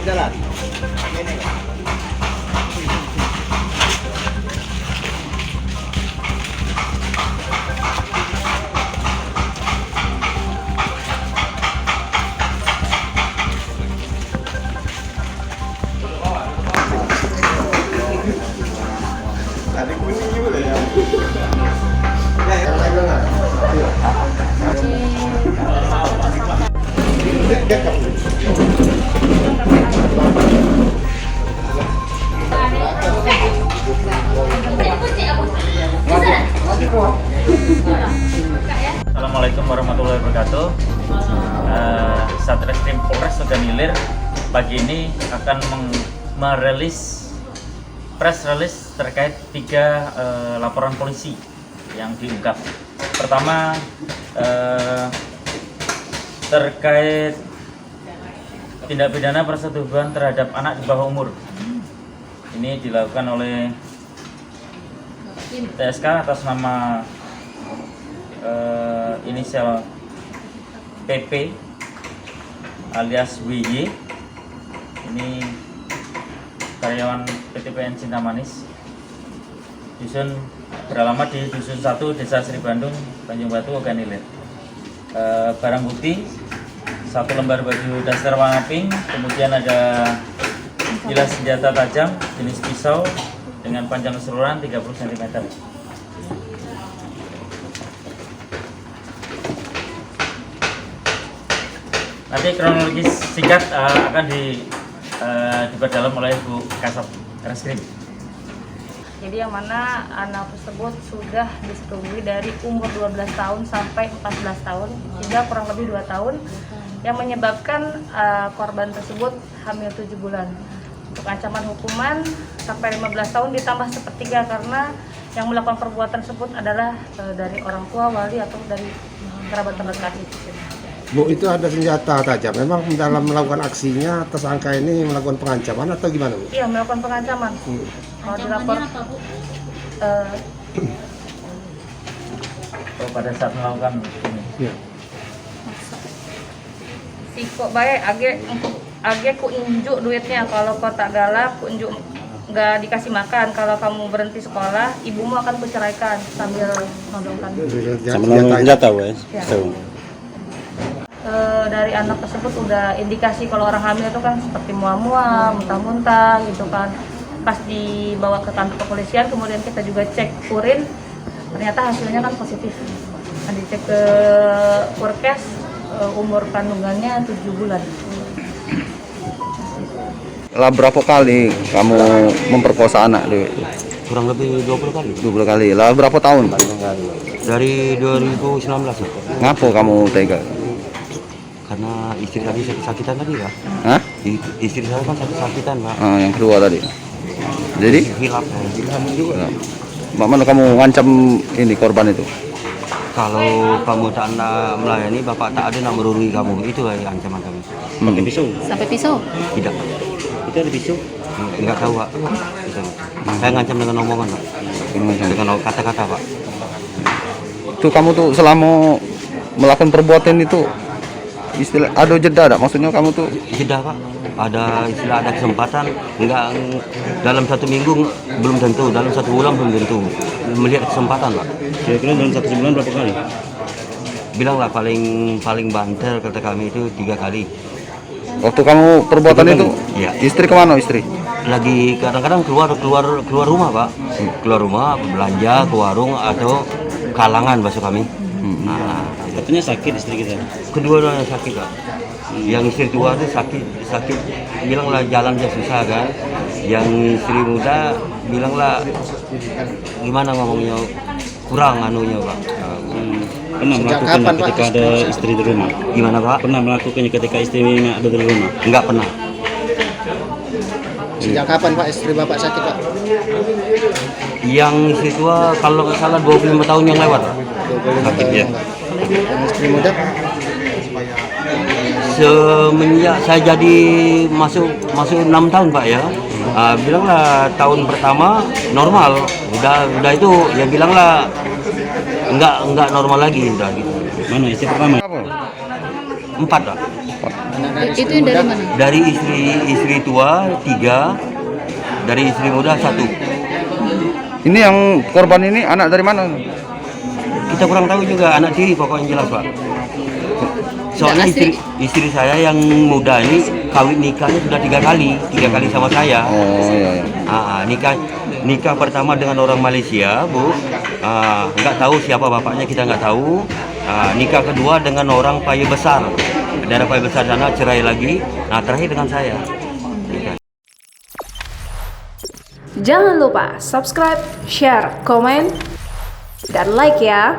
Jalan. Ada kuning juga ya. Assalamualaikum warahmatullahi wabarakatuh. Satreskrim Polres Sudan Ilir pagi ini akan merilis press release terkait 3 laporan polisi yang diungkap. Pertama, terkait tindak pidana persetubuhan terhadap anak di bawah umur. Ini dilakukan oleh TSK atas nama inisial PP alias WY. Ini karyawan PT PN Cinta Manis, beralamat di Dusun 1, Desa Sri Bandung, Tanjung Batu, Ogan Ilir. Barang bukti 1 lembar baju daster warna pink, kemudian ada bilah senjata tajam jenis pisau dengan panjang keseluruhan 30 cm. Nanti kronologis singkat akan diperdalam oleh Bu Kasat Reskrim. Jadi yang mana anak tersebut sudah disetujui dari umur 12 tahun sampai 14 tahun hingga kurang lebih 2 tahun, yang menyebabkan korban tersebut hamil 7 bulan. Untuk ancaman hukuman sampai 15 tahun ditambah sepertiga karena yang melakukan perbuatan tersebut adalah dari orang tua, wali atau dari kerabat terdekat. Bu, itu ada senjata tajam. Memang dalam melakukan aksinya tersangka ini melakukan pengancaman atau gimana, Bu? Iya, melakukan pengancaman. Kalau dilapor apa, Bu? Pada saat melakukan ini. Ya. Si kok baik age ku injuk duitnya, kalau kau tak galak ku injuk nggak dikasih makan, kalau kamu berhenti sekolah ibumu akan kuceraikan, sambil nodongkan. Senjata, wes. Ya. Dari anak tersebut udah indikasi kalau orang hamil itu kan seperti mual-mual, muntah-muntah gitu kan. Pas dibawa ke kantor kepolisian, kemudian kita juga cek urin, ternyata hasilnya kan positif. Nah, dicek ke Purkes, umur kandungannya 7 bulan. Lah berapa kali kamu memperkosa anak Dewi? Kurang lebih 20 kali. 20 kali. Lah berapa tahun? Dari 2019 ya. Ngapo kamu tega? Karena istri tadi sakit-sakitan tadi, Pak. Hah? Istri saya kan sakit-sakitan, Pak. Yang kedua tadi. Jadi? Hilap juga. Bagaimana kamu ngancam ini korban itu? Kalau kamu tak nak melayani, bapak tak ada nak merurui kamu. Itu ancaman kami. Pakai pisau? Sampai pisau? Tidak. Itu ada pisau? Enggak tahu, Pak. Saya ngancam dengan omongan, Pak. Dengan kata-kata, Pak. Itu kamu tuh selama melakukan perbuatan itu istilah ada jeda ada, maksudnya kamu tuh Jeda, Pak. Ada istilah, ada kesempatan, enggak dalam 1 minggu belum tentu, dalam 1 bulan belum tentu. Melihat kesempatan, Pak. Kira-kira dalam 1 bulan berapa kali? Bilanglah paling banter kata kami itu 3 kali. waktu kamu perbuatan itu Iya. istri kemana istri? Lagi kadang-kadang keluar rumah, Pak. Keluar rumah belanja ke warung atau kalangan bahasa kami. Nah, Katanya sakit istri kita. kedua-duanya sakit, Pak. Yang istri tua itu sakit, bilanglah jalan dia susah kan. Yang istri muda bilanglah gimana ngomongnya, kurang anunya, Pak. Pernah melakukannya ketika ada istri di rumah? Gimana, Pak? Pernah melakukannya ketika istrinya ada di rumah? Enggak pernah. Sejak kapan Pak istri Bapak sakit, Pak? Yang istri tua kalau nggak salah 25 tahun yang lewat, Pak. 25 Sakit, tahun. ya. Dan istri muda? Semenjak saya jadi masuk 6 tahun, Pak, ya. Bilanglah tahun pertama normal, udah itu ya bilanglah enggak normal lagi udah gitu. Mana istri pertama? Apa? 4 Pak. Itu yang dari mana? Dari istri tua 3, dari istri muda 1. Ini yang korban ini anak dari mana? Kita kurang tahu juga, anak tiri pokoknya jelas Pak. Soalnya istri saya yang muda ini kawin nikahnya sudah 3 kali sama saya. Oh iya, iya. Nikah pertama dengan orang Malaysia, Bu. Nggak tahu siapa bapaknya, kita nggak tahu. Nikah kedua dengan orang Paye Besar, daerah Paye Besar sana, cerai lagi. Nah terakhir dengan saya. Jangan lupa subscribe, share, komen, dan like ya.